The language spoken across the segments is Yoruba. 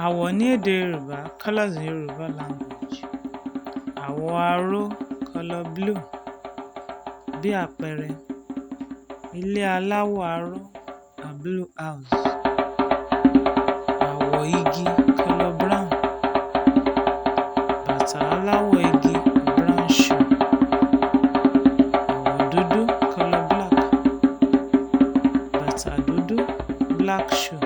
Àwọ̀ ní èdè Yorùbá, colours in Yorùbá language. Àwọ̀ aró, colour blue. Bí àpẹẹrẹ, ilé aláwọ̀ aró, a blue house. Àwọ̀ igi, colour brown. Bàtà aláwọ̀ igi, a brown shoe. Àwọ̀ dúdú, colour black. Bàtà dúdú, black shoe.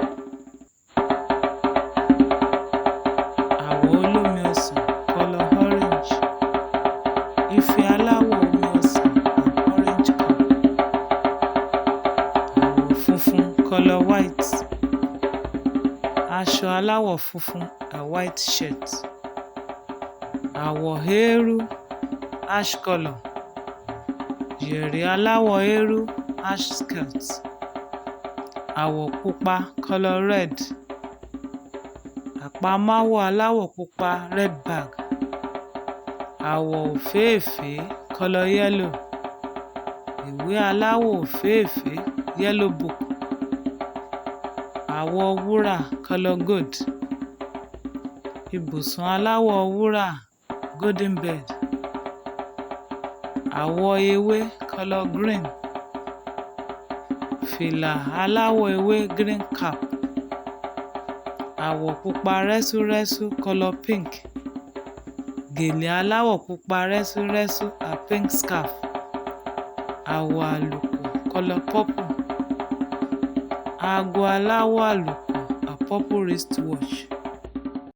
Àwọ̀ olómi ọsàn, colour orange. Ife aláwọ̀ omi ọsàn, orange cup. Àwọ̀ funfun, colour white. Aṣọ aláwọ̀ funfun, a white shirt. Àwọ̀ eérú, ash colour. Yẹ̀rì aláwọ̀ eérú, ash skirt. Àwọ̀ pupa, colour red. Àpamọ́wọ́ aláwọ̀ pupa, red bag. Àwọ̀ òféèfé, colour yellow. Ìwé aláwọ̀ òféèfé, yellow book. Àwọ̀ wúrà, colour gold. Ibùsùn aláwọ̀ wúrà, golden bed. Àwọ̀ ewé, colour green. Fìlà aláwọ̀ ewé, green cap. Àwọ̀ pupa rẹ́súrẹ́sú, colour pink. Gèlè aláwọ̀ pupa rẹ́súrẹ́sú, a pink scarf. Àwọ̀ àlùkò, colour purple. Aago aláwọ̀ àlùkò, a purple wristwatch.